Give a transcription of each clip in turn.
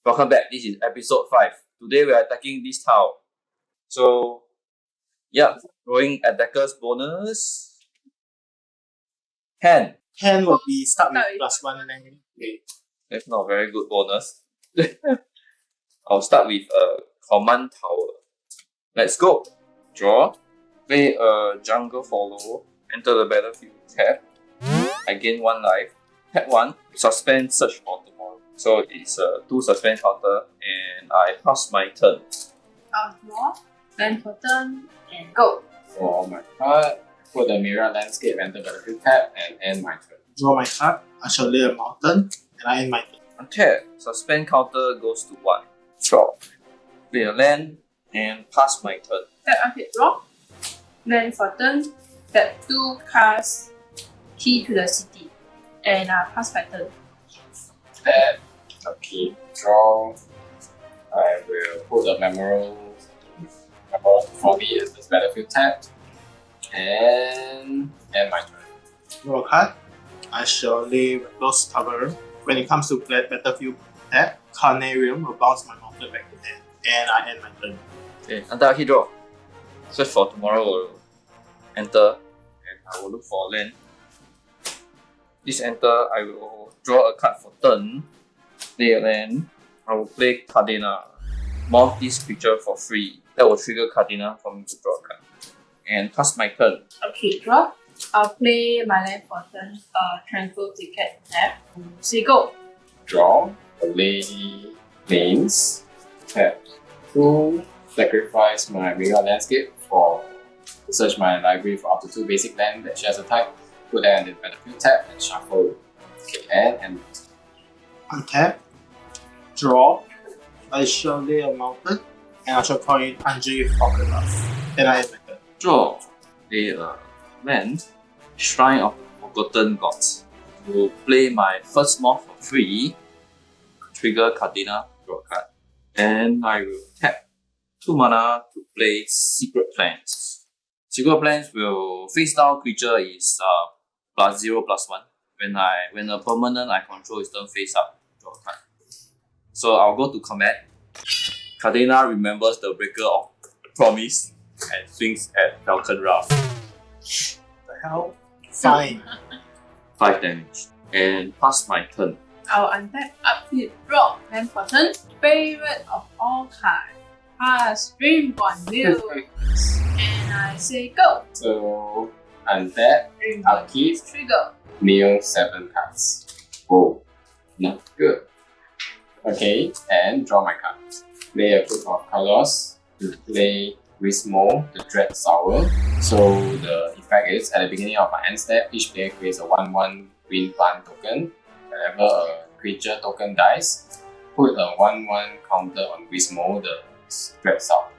Welcome back, this is episode 5. Today we are attacking this tile. So, yeah, going attacker's bonus. Hand. Hand will be start with +1 land. Okay. That's not a very good bonus. I'll start with a command tower. Let's go. Draw. Play a jungle follow. Enter the battlefield. Tap. I gain 1 life. Tap 1. Suspend search for tomorrow. So it's a 2 suspend counter and I pass my turn. I'll draw, land for turn, and go. Draw my card, put the mirror landscape, enter battlefield tab, and end my turn. Draw my card. I shall lay a mountain, and I end my turn. Untap. Suspend counter goes to 1. Draw. Play a land and pass my turn. Tap unhit draw, land for turn, tap 2 cast key to the city, and pass my turn. Tap, okay, draw. I will put the memorable 4B as this battlefield tab, and end my turn. Draw a card. I shall lay Reckless Cover. When it comes to battlefield tab, Carnarium will bounce my mountain back to hand, and I end my turn. Okay, until I hit draw. Search for tomorrow will enter and I will look for land. This enter, I will draw a card for turn. Play a land. I will play Kadena. Morph this creature for free. That will trigger Kadena for me to draw a card. And pass my turn. Okay, draw. I'll play my land for turn, Tranquil Ticket tap. So go. Draw, play planes, tap 2, sacrifice my mirror landscape for search my library for up to 2 basic land that shares a type. Put that in the battlefield tab and shuffle. Okay, and Untap. Draw. I shall lay a mountain, and I shall call it Anje Falkenrath. Then I end my turn. Draw. Play a land. Shrine of the Forgotten Gods. Will play my first morph for free. Trigger Kadena, draw a card. And I will tap 2 mana to play Secret Plans. Secret Plans will face down creature is +0/+1. When a permanent I control is turn face up, draw a card. So I'll go to combat. Kadena remembers the Breaker of Promise and swings at Falkenrath. The hell? Fine. 5 damage. And pass my turn. I'll untap, uphit draw, land for turn, favorite of all time. Pass Dreamborn News. And I say go. so untap, Dreamborn upkeep, News trigger. Neil 7 cards. Oh, not good. Okay, and draw my cards. Play a group of colors to play Wismo, the Dread Sour. So the effect is at the beginning of my end step, each player creates a 1/1 green plant token. Whenever a creature token dies, put a 1/1 counter on Wismo, the Dread Sour.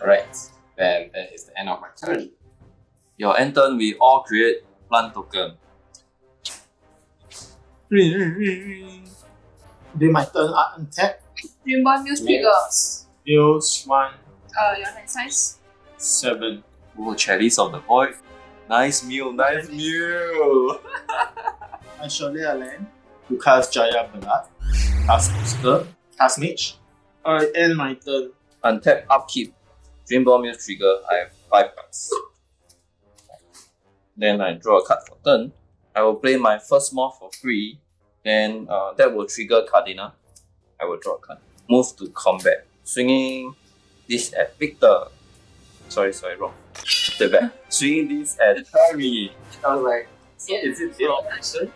Alright, then that is the end of my turn. Your end turn, we all create plant token. During my turn, I untap. Dreamborn News trigger. Deals 1, Your hand size. 7. Oh, Chalice of the Void. Nice meal, nice meal. I shall lay a land to cast Jaya Balat, cast Monster, cast Mage. I end my turn. Untap, upkeep. Dreamborn Muse trigger, I have 5 cards. Then I draw a card for turn. I will play my first morph for free. Then that will trigger Kadena. I will draw a card. Move to combat. Swinging this at Victor. Sorry, wrong. Step back. Swinging this at Harry. I was like, so is it zero action?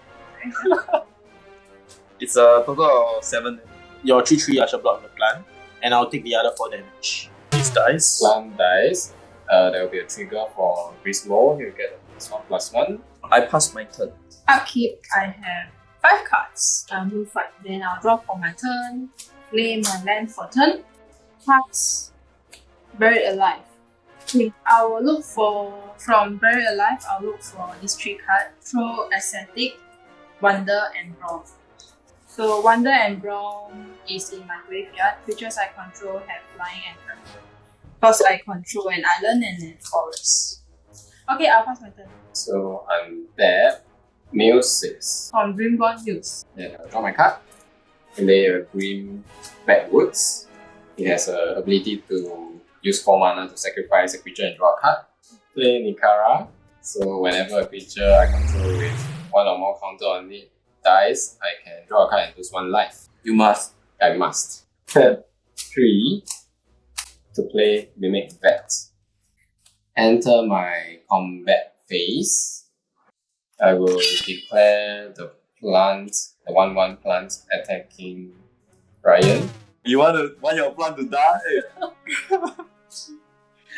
It's a total of 7. Your 3/3 I shall block the plant, and I'll take the other 4 damage. These dice. Plant dice. There will be a trigger for Wismo. You get a +1/+1. I pass my turn. Upkeep, I have 5 cards. I'll move 5. Then I'll draw for my turn. Play my land for turn. Pass. Buried Alive. Okay, I will look for, from Buried Alive, I'll look for these 3 cards. Throw, Ascetic, Wonder, and Brawl. So Wonder and Brawl is in my graveyard. Creatures I control have flying and turn. Because I control an island and a forest. Okay, I'll pass my turn. So I'm there. Mule 6. From Dreamborn News. Then I'll draw my card. Play a green backwoods. It has a ability to use 4 mana to sacrifice a creature and draw a card. Play Nikara. So whenever a creature I control with 1 or more counter on it dies, I can draw a card and lose 1 life. You must. I must. Step 3. To play Mimic Vet. Enter my combat phase. I will declare the 1/1 plant attacking Ryan. You want your plant to die?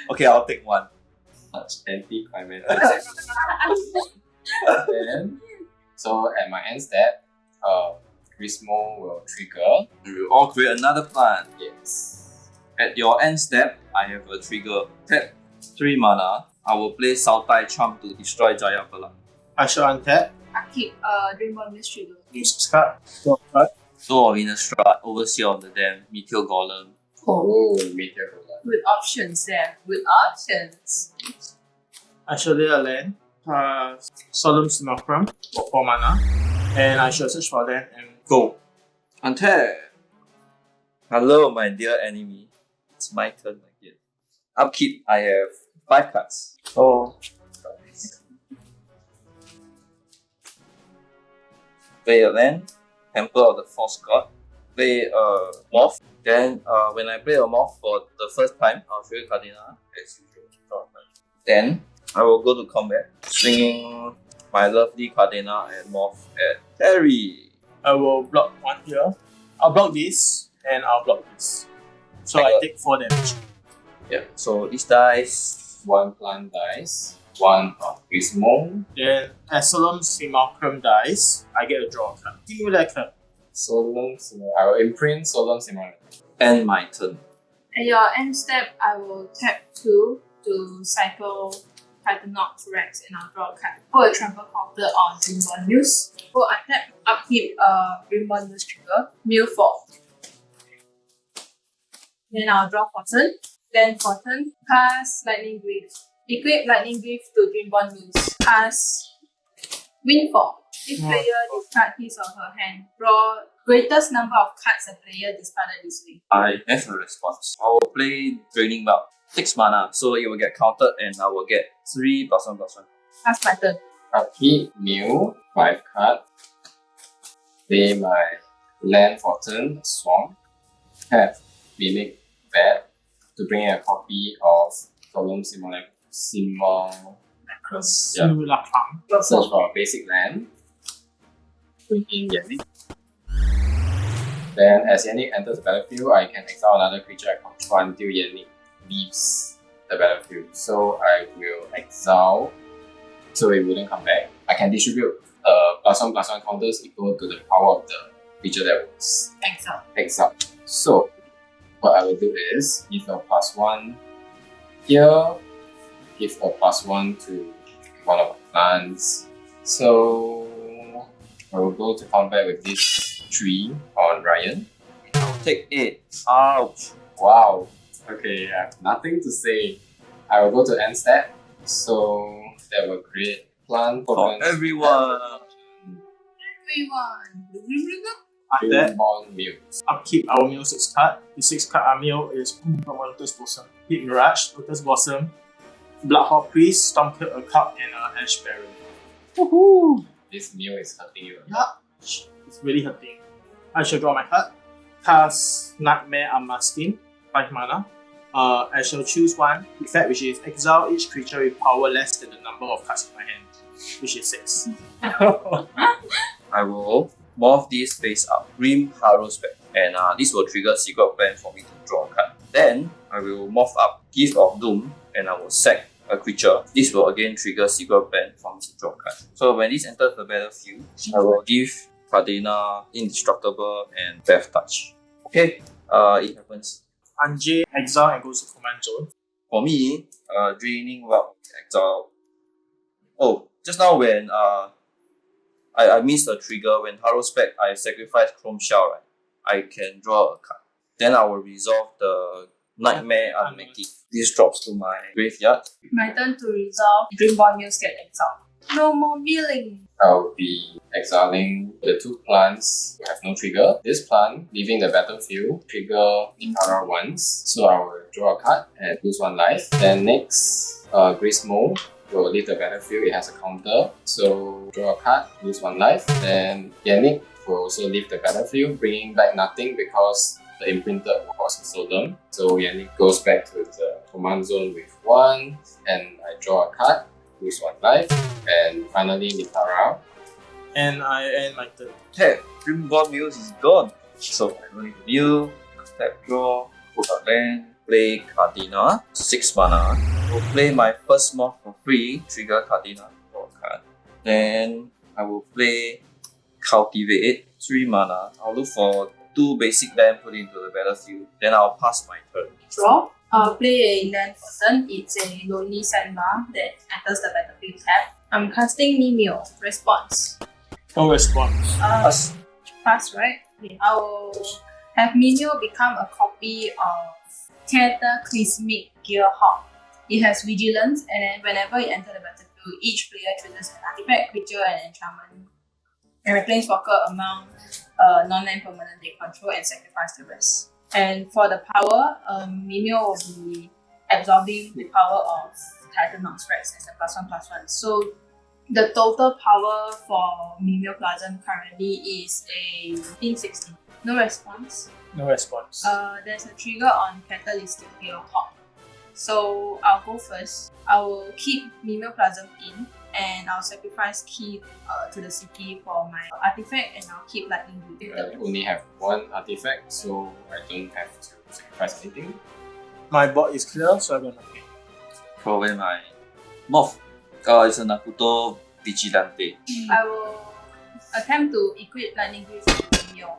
Okay, I'll take one. Such anti-climatic. Then, so at my end step, Grismo will trigger. We will all create another plant. Yes. At your end step, I have a trigger. Tap 3 mana. I will play Sautai Charm to destroy Jaya Pala. I shall untap, I keep Dreambond Mist trigger. use 6 card, draw a card. So of Innistrad, Overseer of the Dam, Meteor Golem. Oh, Meteor Golem. Good options there. Good options. I shall lay a land, Solemn Simulacrum for 4 mana, and I shall search for land and go. Untap! Hello, my dear enemy. It's my turn again. Upkeep, I have 5 cards. Oh. Play a land, Temple of the Force God. Play a Morph. Then, when I play a Morph for the first time, I'll show you Kadena as usual. Draw a card. Then, I will go to combat, swinging my lovely Kadena and Morph at Terry. I will block 1 here. I'll block this, and I'll block this. So I take 4 damage. Yeah, so this dice. 1 plant dies. 1 of Grismo. Then, as Solemn Simulacrum dies, I get a draw card. Give me that card. Solemn Simulacrum. I will imprint Solemn Simulacrum. End my turn. At your end step, I will tap 2 to cycle Titanox Rex and I'll draw a card. Put a trample counter on Dreambond Muse. Go untap, upkeep Dreambond Muse trigger, mill 4. Then I'll draw for turn. Then for turn, cast Lightning Greave. Equip Lightning Greave to Dreambond Muse. Cast Windfall. If player discard his or her hand, draw greatest number of cards a player discarded this week. I have a response. I will play Draining Belt. 6 mana, so it will get countered and I will get 3+1/+1. That's my turn. Upkeep, new, 5 card. Play my land for turn, swamp. Have Mimic Vet to bring a copy of Solemn Simulacrum. Yeah. Simulacrum. Search for a basic land. Bring in Yannik. Then, as Yannik enters the battlefield, I can exile another creature I control until Yannik leaves the battlefield. So I will exile so it wouldn't come back. I can distribute +1/+1 counters equal to the power of the creature that was Exile. exiled. So what I will do is give a +1 here, give a +1 to one of my plants. So I will go to combat with this 3 on Ryan. Take 8. Ouch. Wow. Okay, I have nothing to say. I will go to end step. So that will create plant For tokens. everyone. Untap, Dreambond Muse. upkeep our mill 6 card. The 6 card our mill is Lotus Blossom. Hit Mirage, Lotus Blossom, Bloodhawk Priest, Stormcloak, a Cup, and a Ash Baron. Woohoo! This meal is hurting you. Yeah, it's really hurting. I shall draw my card. Cast Nightmare Amastin, 5 mana. I shall choose one effect, which is exile each creature with power less than the number of cards in my hand, which is 6. I will morph this face up. Grim Harrowspec. And this will trigger Secret Plan for me to draw a card. Then I will morph up Gift of Doom and I will sack a creature. This will again trigger Secret Plan for me to draw a card. So when this enters the battlefield, I will give Kadena Indestructible and Death Touch. Okay, it happens. Anje exile and goes to command zone. For me, draining well exile. Oh, just now when I missed a trigger when Harrowspec I sacrifice Chrome Shell, right? I can draw a card. Then I will resolve the Nightmare Unmaking. This drops to my graveyard. My turn to resolve Dreambond Muse get exiled. No more milling. I'll be exiling the 2 plants who have no trigger. This plant leaving the battlefield trigger Nikara once, so I will draw a card and lose 1 life. Then next, Grismo will leave the battlefield. It has a counter, so draw a card, lose 1 life. Then Yannik will also leave the battlefield, bringing back nothing because the imprinted was Sodom. So Yannik goes back to the command zone with 1, and I draw a card, lose 1 life. And finally Nikara. And I end my turn. Hey, Dreamborn Muse is gone. So I don't need to mill, tap draw, put a land, play Kadena, 6 mana. I will play my first moth for free, trigger Kadena, draw a card. Then I will play Cultivate, 3 mana. I'll look for 2 basic land, put into the battlefield. Then I'll pass my turn. Draw. Play a land for turn. It's a lonely sandbar that enters the battlefield tab. I'm casting Mimeo. Response. No response. Pass. Pass, right? Okay. I will have Mimeo become a copy of Cataclysmic Gearhawk. It has vigilance, and then whenever it enters the battlefield, each player chooses an artifact, creature, and enchantment, and planeswalker among non-land permanent they control and sacrifice the rest. And for the power, Mimeo will be absorbing the power of Titannox Rex as a +1/+1. So the total power for Mimeoplasm currently is a 1560. No response. No response. There's a trigger on Catalytic Gearhawk. So I'll go first. I will keep Mimeoplasm in, and I'll sacrifice key to the city for my artifact, and I'll keep Lightning Bolt. I only have 1 artifact, so I don't have to sacrifice anything. My board is clear, so I'm gonna play. Throw away my moth. It's a Nakuto Vigilante. I will attempt to equip Lightning Bolt with Mimeo.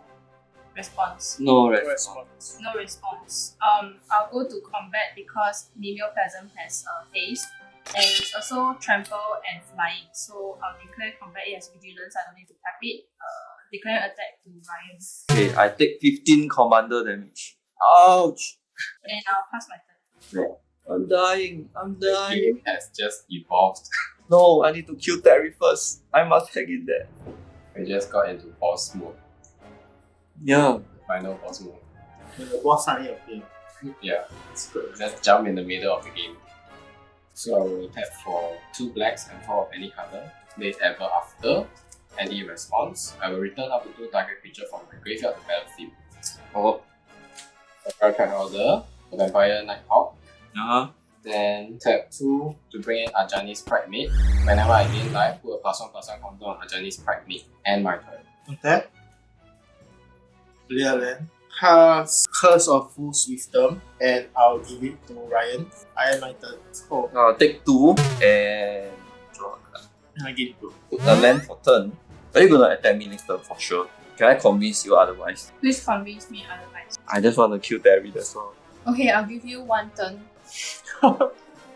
Response. No No response. response. No response. I'll go to combat because Mimeoplasm has haste, and it's also trample and flying. So I'll declare combat. It has vigilance. I don't need to tap it. Declare attack to Ryan, Okay, I take 15 commander damage. Ouch! and I'll pass my turn. I'm dying. I'm The dying. game has just evolved. No, I need to kill Terry first. I must hang in there. We just got into boss mode, Yeah. the final boss mode. When the boss suddenly appears. Yeah, it's good. Just jump in the middle of the game. So I will tap for 2 blacks and 4 of any color. Play ever after. Any response, I will return up to 2 target creature from my graveyard to battlefield. Oh. Card order, Vampire Nighthawk. Then Tap 2 to bring in Ajani's Pride Mate. Whenever I gain life, put a +1/+1 counter on Ajani's Pride Mate. And my turn. Untap. Play a land. Cast Curse of Fool's Wisdom, and I'll give it to Ryan. I end my turn. Oh, take 2 and draw a card. and I give it to. Put a land for turn. Are you gonna attack me next turn for sure? Can I convince you otherwise? Please convince me otherwise. I just want to kill Terry, that's all. Okay, I'll give you 1 turn,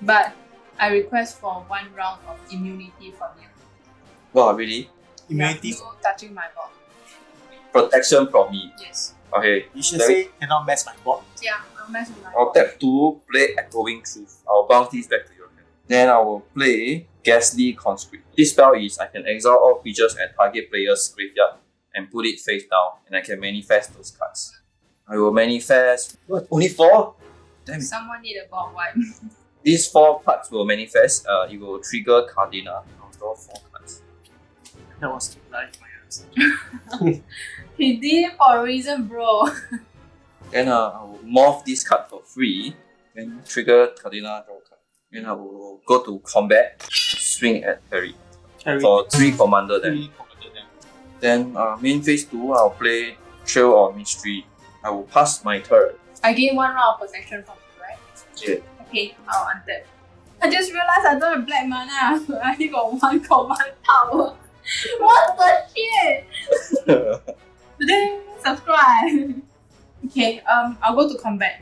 but I request for 1 round of immunity from you. Wow, really? Immunity. You touching my board. Protection from me. Yes. Okay. You should say cannot mess my board. Yeah, I'll mess with my I'll board. tap 2, play Echoing Truth. I'll bounce this back to your hand. Then I will play Ghastly Conscript. This spell is I can exile all creatures at target player's graveyard and put it face down, and I can manifest those cards. I will manifest. What? Only 4? Damn it. Someone need a board wipe. These 4 cards will manifest. It will trigger Kadena. I'll draw 4 cards. That was like my answer. He did it for a reason, bro. Then I will morph this card for free. Then trigger Kadena, draw a card. Then I will go to combat, swing at Terry for 3 commander damage. 3 commander damage. Then main phase 2, I'll play Trail of Mystery. I will pass my turn. I gain 1 round of protection from you, right? Yeah. Okay, I'll untap. I just realized I don't have black mana. I only got 1 command power. What the shit? Today, subscribe. Okay, I'll go to combat.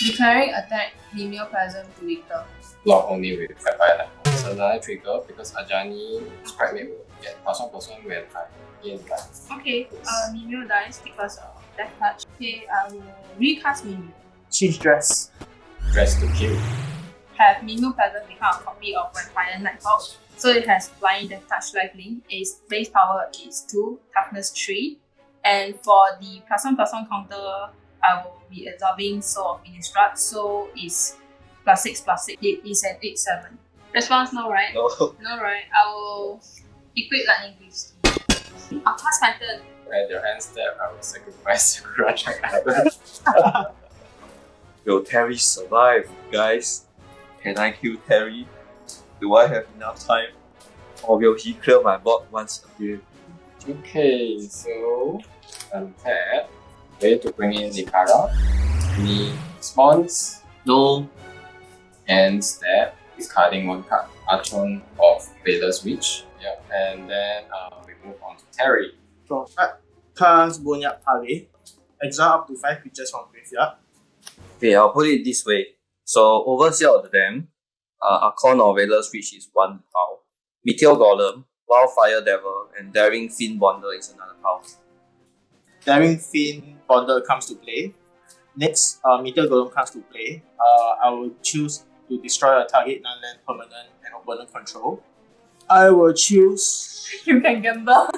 Declaring attack Mimeoplasm to Victor. Block only with Vampire Nighthawk. It's another trigger because Ajani's Pride Mate will get +1/+1 when I gain life. Okay, Mimeo dies because of Death Touch. Okay, I will recast Mimeo. Change dress. Dress to kill. have Mimeoplasm become a copy of Vampire Nighthawk. So it has Blind and Touch Life Link. Its base power is 2, toughness 3. And for the +1/+1 counter, I will be absorbing Soul of Innistrad. So it's +6/+6. It is an 8/7. Response no, right? No. No, right? I will equip Lightning Greaves. I'll pass my turn. At your end step, I will sacrifice your Grudge Island. Will Terry survive, guys? Can I kill Terry? Do I have enough time? Or will he clear my board once again? Okay, so untap. Ready to bring in Nikara. Any response? No. And step. Discarding 1 card. Archon of Veiler's Reach. Yeah. And then we move on to Terry. Draw card. Cast Boneyard Parley. Exile up to 5 creatures from graveyard. Okay, I'll put it this way. So, Overseer of the Dam, Archon of Veiler's Reach is 1 power. Meteor Golem, Wildfire Devil, and Daring Fiend Bonder is another power. Daring Fiend Bonder comes to play. Next, Meteor Golem comes to play. I will choose to destroy a target non-land permanent and opponent control. I will choose You can gamble.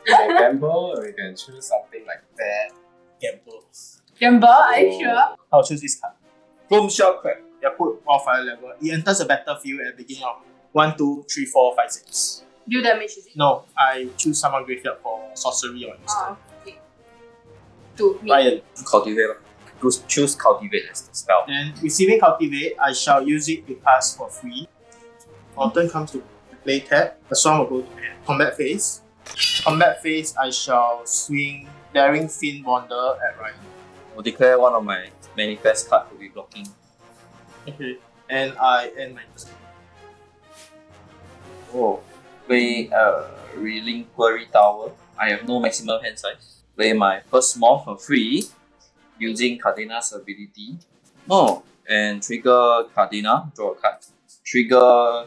You can gamble or you can choose something like that. Gamble. Gamble, are you sure? I'll choose this card. Boom Shell Crack. Yeah, put Wildfire level. It enters the battlefield at the beginning of 1, 2, 3, 4, 5, 6. Do damage, is it? No, I choose summon graveyard for sorcery or instant. Okay. To me. Ryan. Cultivate. Choose Cultivate as the spell. Then receiving Cultivate, I shall use it to pass for free. On turn comes to play tap. The swarm will go to hand. Combat phase. Combat phase, I shall swing Daring Fiend Bonder at Ryan. I'll declare one of my manifest cards to be blocking. Okay. And I end my turn. Oh. Play Relinquary Tower. I have no maximum hand size. Play my first Moth for free using Kadena's ability. Oh, and trigger Kadena, draw a card. Trigger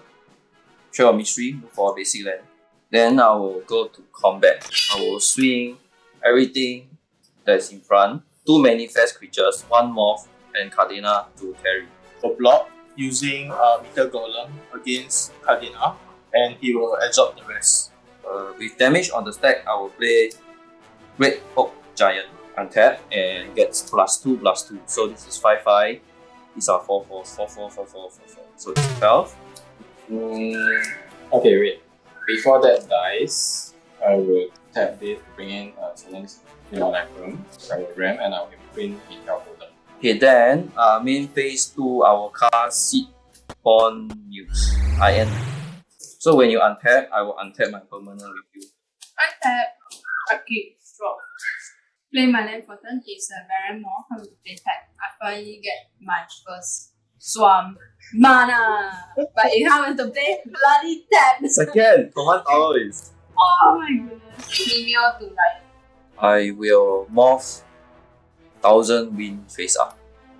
Trail of Mystery, look for a basic land. Then I will go to combat. I will swing everything that's in front. 2 manifest creatures, 1 Moth, and Kadena to Terry. For block, using Meteor Golem against Kadena, and he will absorb the rest. With damage on the stack, I will play Red Oak Giant, untap, and gets +2/+2. So this is 5/5. These are 4/4, 4/4, 4/4, 4/4. So it's 12. Okay, wait. Before that dies, I will tap this to bring in Slinking Ram, and I will imprint Meteor Golem. Okay, then main phase 2, I will cast Seed Born News. IN. So when you untap, I will untap my permanent with you. Untap. Okay, draw. Play my land for turn is a Baron Moth. Come to play tap. I finally get my first Swarm mana. But it comes to play bloody tap. Second, command tower is. Oh my goodness. Mimeo to like. I will morph 1000 Wind face up.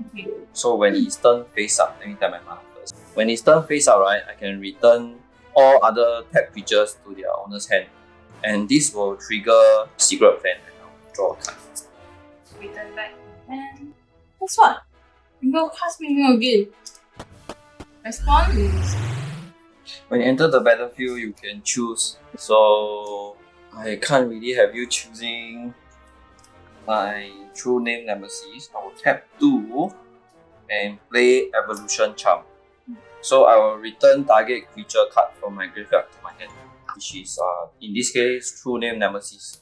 Okay. So when it's turn face up, let me tap my mana first. When it's turn face up, right, I can return all other tap creatures to their owner's hand. And this will trigger Secret Plan and I'll draw a card. Return back. And guess what? I'm gonna cast Mimeo again. Response. When you enter the battlefield, you can choose. So I can't really have you choosing my true name Nemesis. I will tap 2 and play Evolution Charm. So I will return target creature card from my graveyard to my hand, which is in this case true name Nemesis.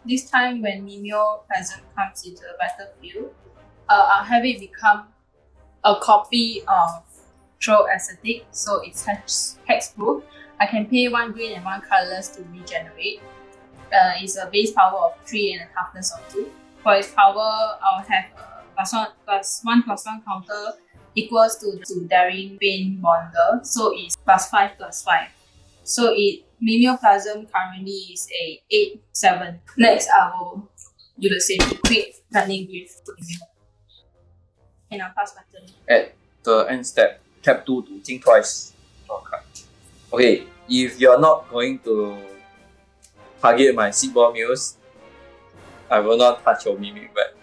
This time when Mimeoplasm comes into the battlefield, I'll have it become a copy of Troll Aesthetic, so it's hexproof. I can pay 1 green and 1 colorless to regenerate. It's a base power of 3 and a toughness of 2. For its power, I'll have a +1/+1 counter equals to Daring Fiend Bonder, so it's +5/+5. So Mimeoplasm currently is a 8/7. Next, I will do the same. Quick Lightning Greaves. And I'll pass my turn. At the end step, tap 2 to think twice. Draw a card. Okay, if you're not going to target my Seedborn Muse, I will not touch your Mimic back.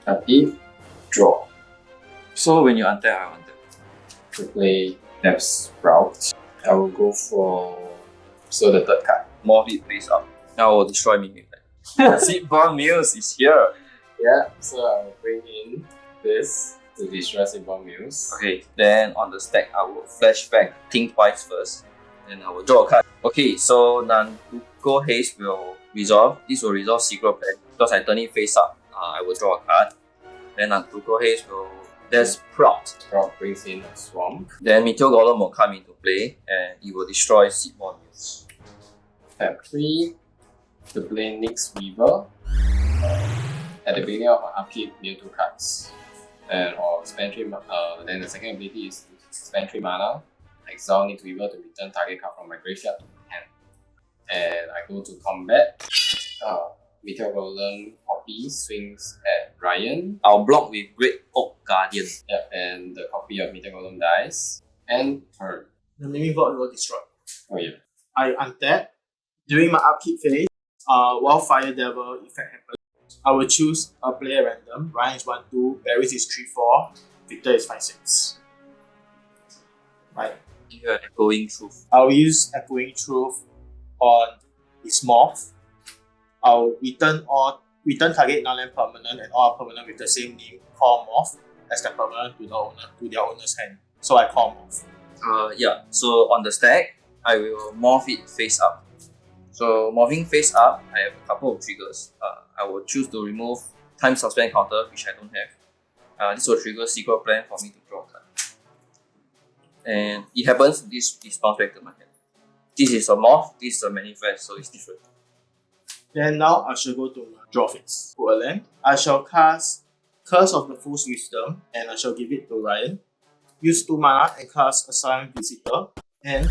But if Draw. So when you untap, I untap. To play Depth Sprout, I will go for the third card. Morph it face up. I will destroy Mimeoplasm. Seedborn Muse is here. Yeah, so I will bring in this to destroy Seedborn Muse. Okay, then on the stack, I will flashback, think twice first, then I will draw a card. Okay, so Nantuko Haste will resolve. This will resolve Secret Plan. Because I turn it face up, I will draw a card. Then Nantuko Haste will. There's Proud. Sprout brings in a Swamp. Then Meteor Golem will come into play and it will destroy Seedborn Muse. Tap 3 to play Nyx Weaver. At the beginning of my upkeep, deal 2 cards. Or spend 3 then the second ability is to spend 3 mana, exile Nyx Weaver to return target card from my graveyard to hand. And I go to combat. Meteor Golem copy swings at Ryan. I'll block with Great Oak Guardian. Yep, and the copy of Meteor Golem dies. And turn. The Mimic Void will destroy. Oh yeah. I untap. During my upkeep phase, while Fire Devil effect happens, I will choose a player random. Ryan is 1-2, Barris is 3-4, Victor is 5-6. Right. You are Echoing Truth. I will use Echoing Truth on his morph. I'll return target non-land permanent and all permanent with the same name, call morph, as the permanent to their owner's hand. So I call morph. Yeah, so on the stack, I will morph it face up. So morphing face up, I have a couple of triggers. I will choose to remove time suspend counter, which I don't have. This will trigger Secret Plan for me to draw a card. And it happens, this bounce back to my hand. This is a morph, this is a manifest, so it's different. Then now I shall go to my draw phase. Put a land. I shall cast Curse of the Fool's Wisdom and I shall give it to Ryan. Use 2 mana and cast a Silent Visitor. And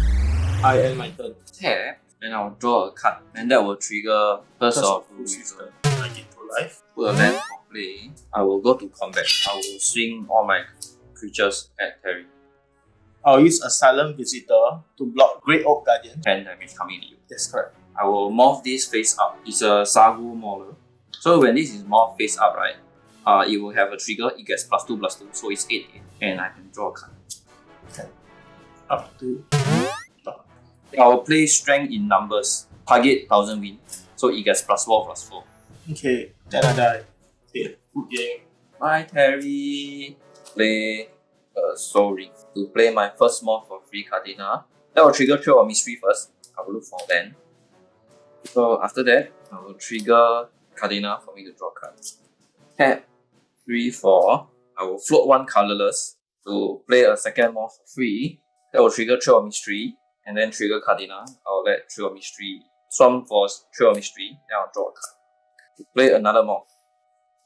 I end my turn. Tap, then I will draw a card, and that will trigger Curse of the Fool's Wisdom. I get to life. Put a land for play. I will go to combat. I will swing all my creatures at Terry. I'll use a Silent Visitor to block Great Oak Guardian. 10 damage coming to you. That's correct. I will morph this face up. It's a Sagu Mauler. So when this is morph face up, right, it will have a trigger. It gets +2/+2, so it's 8, and I can draw a card. Up to. I will play Strength in Numbers. Target 1000 win, so it gets +4/+4. Okay, then I die. Okay, good game. Bye Terry. Play Soul Ring to play my first morph for free Kadena. That will trigger Trail of Mystery first. I will look for land. So after that, I will trigger Kadena for me to draw cards. Tap 3-4. I will float 1 colorless to play a second morph for free. That will trigger Trail of Mystery and then trigger Kadena. I will let Trail of Mystery swamp for Trail of Mystery. Then I'll draw a card. To play another morph.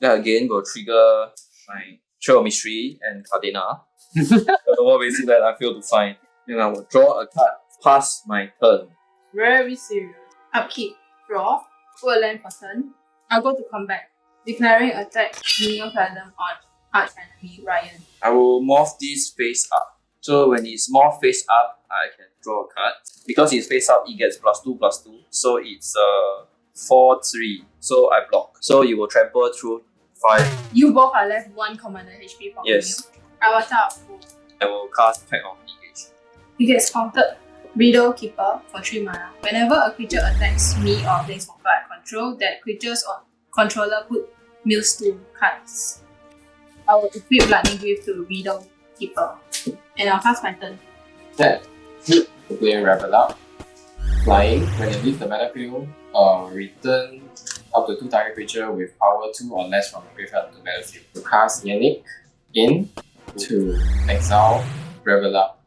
That again will trigger my Trail of Mystery and Kadena. The more basic that I fail to find. Then I will draw a card past my turn. Very serious. Upkeep. Draw. Put a land for turn. I'll go to combat. Declaring attack Mimeoplasm on arch enemy Ryan. I will morph this face up. So when it's morph face up, I can draw a card. Because it's face up, it gets +2/+2. So it's 4/3. So I block. So you will trample through 5. You both are left 1 commander HP from Yes. you. I will tap 4. I will cast Pact of EDH. It gets countered. Riddle Keeper for 3 mana. Whenever a creature attacks me or planeswalker I control, that creature's controller put mills 2 cards. I will equip Lightning Greave to Riddle Keeper. And I'll pass my turn. Tap. To play Rebel Up. Flying. When it leaves the battlefield, return up to 2 target creature with power 2 or less from the graveyard to battlefield. To cast Yannik in to exile Rebel Up.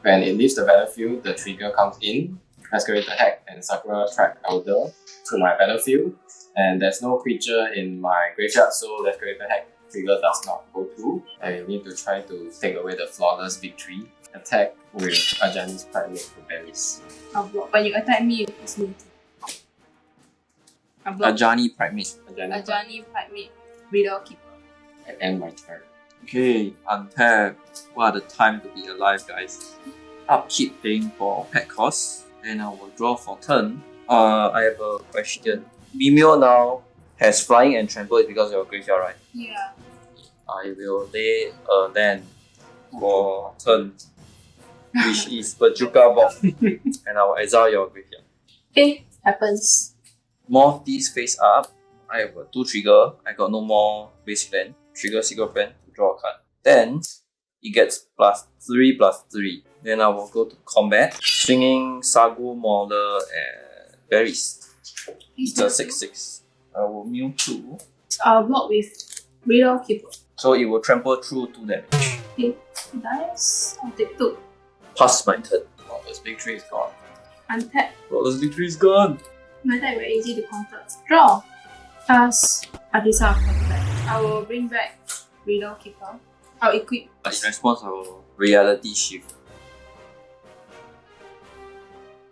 When it leaves the battlefield, the trigger comes in, Masquerader Hack and Sakura Track Elder to my battlefield, and there's no creature in my graveyard, so Masquerader Hack trigger does not go through. I need to try to take away the Flawless Victory. Attack with Ajani's Primate to Berries. I'll block. When you attack me, it's me. I'll block. Ajani Primate. Ajani Primate Riddle Keeper. And end my turn. Okay, untap. What a time to be alive, guys. Upkeep paying for pet costs. Then I will draw for turn. I have a question. Mimeo now has flying and trample is because of your graveyard, right? Yeah. I will lay a land for turn, which is Bajuka Box, and I will exile your graveyard. Okay, happens. Morph this face up. I have a 2 trigger. I got no more basic land. Trigger Secret Plan to draw a card. Then it gets +3/+3. Then I will go to combat, swinging Sagu Mauler and Berries. It's a 6/6. I will mill 2. I'll block with Riddle Keeper. So it will trample through 2 damage. Okay, dice. I'll take 2. Pass my turn. Oh, this victory is gone. Untap. Oh, this victory is gone. My deck very easy to counter. Draw. Pass. Adisa contact. I will bring back Riddle Keeper. I'll equip. In response, I will Reality Shift.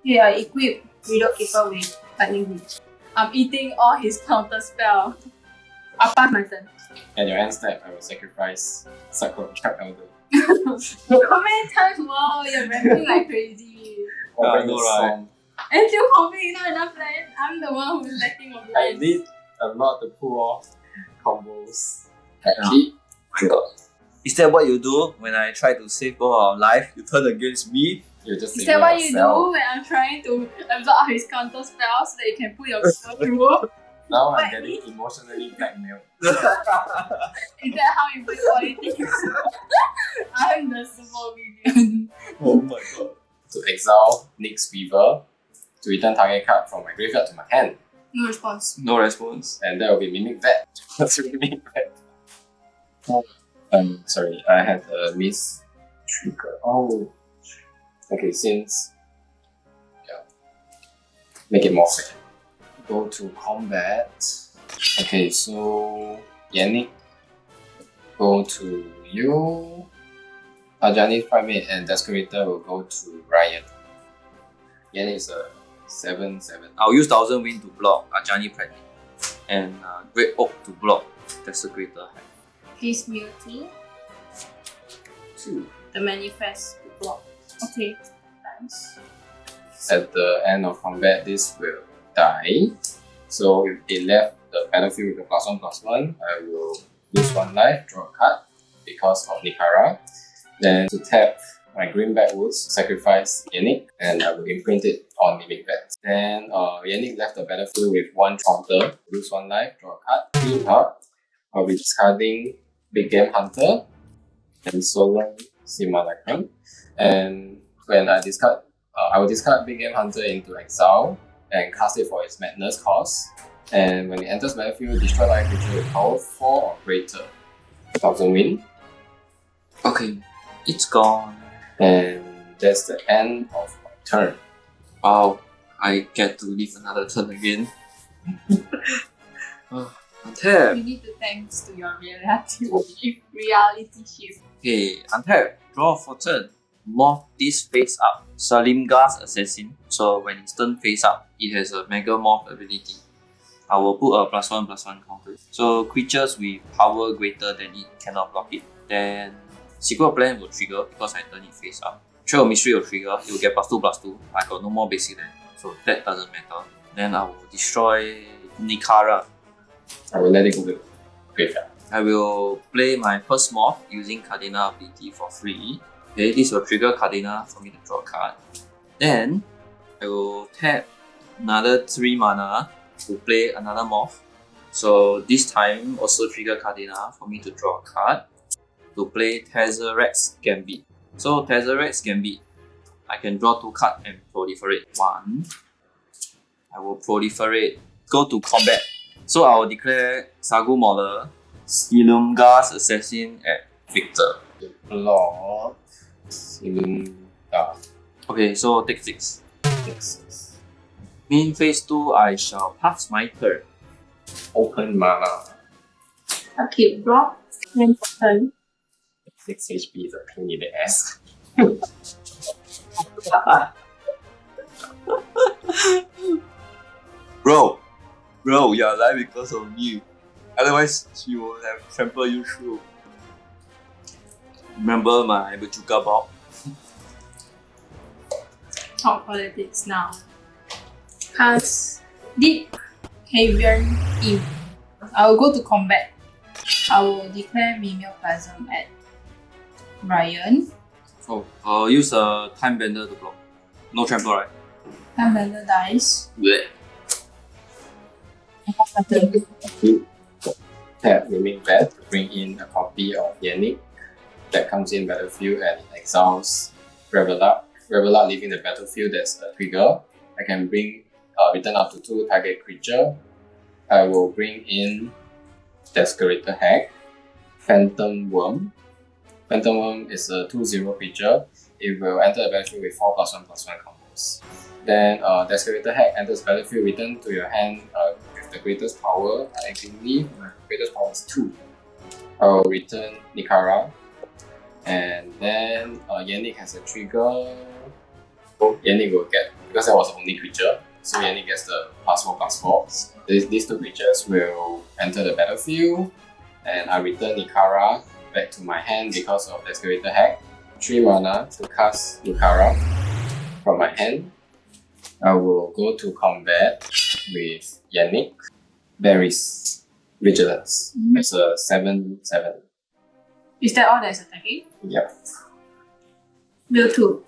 Yeah, I equip Riddle Keeper with Lightning Reach. I'm eating all his counter spell. I'll pass my turn. At your end step, I will sacrifice Sacred Trap Elder. How many times? Wow, you're ranting like crazy. I know, right? And still confident, not enough land. I'm the one who's lacking of I land. need a lot to pull off combos. Yeah. My God. Is that what you do when I try to save both our life? You turn against me? You just Is save that what you yourself. do when I'm trying to absorb his counter spell so that you can put your spell through? Now I'm What? getting emotionally blackmailed. Is that how you play politics? I'm the super villain. Oh my God. To exile Nick's Weaver, to return target card from my graveyard to my hand. No response. No response. And that will be Mimic Vet. That's Mimic Vet. Sorry, I had a miss trigger. Oh. Okay, since. Yeah. Make it more fair. Go to combat. Okay, so Yannik. Go to you. Ajani's Primate and Desecrator will go to Ryan. Yannik is a 7/7. I'll use Thousand Wind to block Ajani Primate and Great Oak to block Desecrator. Please mute 2. the manifest to block. Okay, thanks. At the end of combat, this will die. So if it left the battlefield with a +1/+1, I will lose 1 life, draw a card because of Nikara. Then to tap my Greenback Woods, sacrifice Yannik, and I will imprint it on Mimic Vet. Then Yannik left the battlefield with 1 counter, lose 1 life, draw a card, clean up. I'll be discarding Big Game Hunter and Solemn Simulacrum. And when I discard, I will discard Big Game Hunter into exile and cast it for its Madness cost. And when it enters battlefield, destroy life creature with power 4 or greater. 1000 win. Okay, it's gone. And that's the end of my turn. Wow, I get to live another turn again. Untap. You need to thanks to your reality shift. Okay, untap. Draw for turn. Morph this face up. Salimgar's Assassin. So when it's turn face up, it has a Mega Morph ability. I will put a +1/+1 counter. So creatures with power greater than it cannot block it. Then Secret Plan will trigger because I turn it face up. Trail of Mystery will trigger. It will get +2/+2. I got no more basic land, so that doesn't matter. Then I will destroy Nikara. I will let it go to the graveyard. I will play my first morph using Kadena ability for free. Okay, this will trigger Kadena for me to draw a card. Then I will tap another 3 mana to play another morph. So this time also trigger Kadena for me to draw a card to play Tezzeret's Gambit. So Tezzeret's Gambit, I can draw 2 cards and proliferate 1. I will proliferate, go to combat. So I will declare Sagu Mauler, Ilumgar's Assassin at Victor. Lord. Ilumgar. Okay, so take 6. Texas. In phase 2, I shall pass my turn. Open mana. Okay, draw. Then turn. 6 HP is a pain in the ass. Bro, you're alive because of me. Otherwise, she would have trampled you through. Remember my Bajuka Bob? Talk politics now. Pass. Deep Havian Eve. I will go to combat. I will declare Mimeoplasm at Brine. Oh, I'll use a Time Bender to block. No trample, right? Time Bender dies. Blech. I pass my turn. Tap Mimic Vet to bring in a copy of Yannik that comes in battlefield and it exiles Revelat. Revelat leaving the battlefield, that's a trigger. I can bring return up to 2 target creature. I will bring in Desecrator Hack, Phantom Worm. Phantom Worm is a 2/0 creature. It will enter the battlefield with 4+1/+1 combos. Then Desecrator Hack enters battlefield, return to your hand with the greatest power. I believe my greatest power is 2. I will return Nikara. And then Yannik has a trigger. Oh, Yannik will get, because that was the only creature, so Yannik gets the +4/+4. These 2 creatures will enter the battlefield, and I return Nikara back to my hand because of Desecrator Hack. 3 mana to cast Nikara from my hand. I will go to combat with Yannik. There is Vigilance. It's a 7/7. Is that all that's attacking? Yep. Mill 2.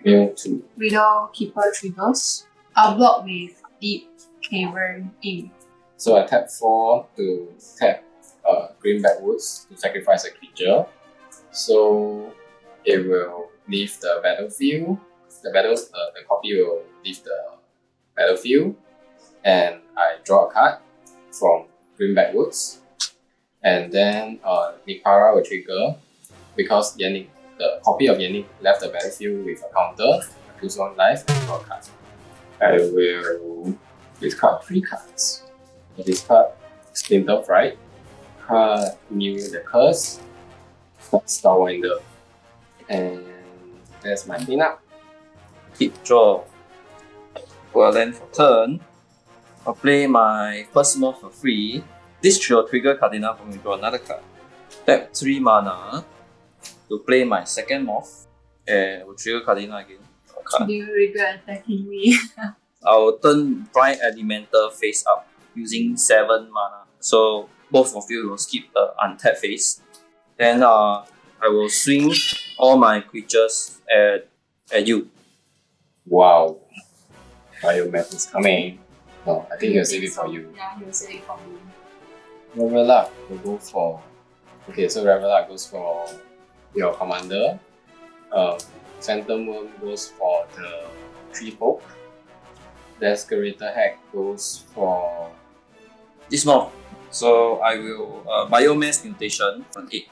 Mill 2. Riddle Keeper triggers. I'll block with Deep Cavern Ink. So I tap 4 to tap Green Backwoods to sacrifice a creature. So it will leave the battlefield. The copy will leave the battlefield, and I draw a card from Green Backwoods. And then Nikara will trigger because Yannik, the copy of Yannik left the battlefield with a counter, I lose 1 life and draw a card. I will discard 3 cards. I discard Splinter of Right, Renew the Curse, Starwinder, and that's my cleanup. Keep draw. Well then for turn, I'll play my first morph for free. This will trigger Kadena for me to draw another card. Tap 3 mana to play my second morph, and will trigger Kadena again. Draw a card. Do you regret attacking me? I will turn Brine Elemental face up using 7 mana. So both of you will skip the untapped phase. Then I will swing all my creatures at you. Wow. Biomass is coming. No, I think he'll save it for you. Yeah, he'll save it for me. Revelat will go for... Okay, so Revelat goes for your commander. Phantom Worm goes for the Tree Folk. Desecrator Hack goes for... This morph. So I will Biomass Mutation on 8.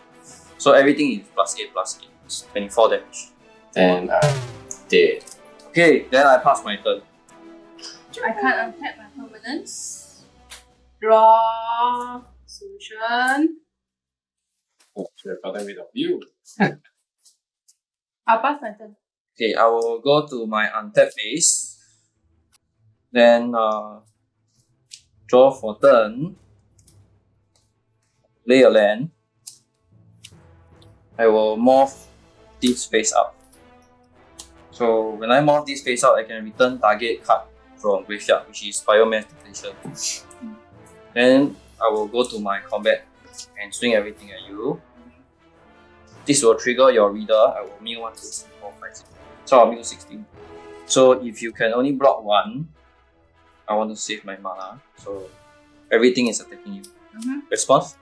So everything is +8/+8. It's 24 damage. And I'm dead. Okay, then I pass my turn. I can't untap my permanents. Draw. Solution. Oh, should have gotten rid of you. I'll pass my turn. Okay, I will go to my untapped phase. Then draw for turn. Play a land. I will morph this face up. So when I morph this face out, I can return target card from graveyard, which is Biomass Depletion. Then I will go to my combat and swing everything at you. This will trigger your reader. I will mill 1, 2, 3, 4, 5, 6. So I'll mill 16. So if you can only block 1, I want to save my mana. So everything is attacking you. Response?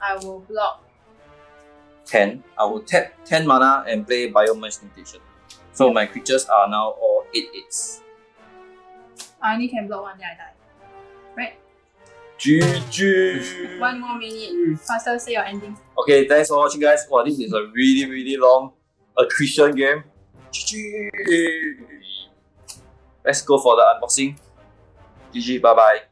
I will block. 10. I will tap 10 mana and play Biomass Mutation. So my creatures are now all 8/8s. I only can block 1, then I die. Right? GG! 1 more minute. Faster say your ending. Okay, thanks for watching, guys. Wow, this is a really long attrition game. GG! Let's go for the unboxing. GG, bye bye.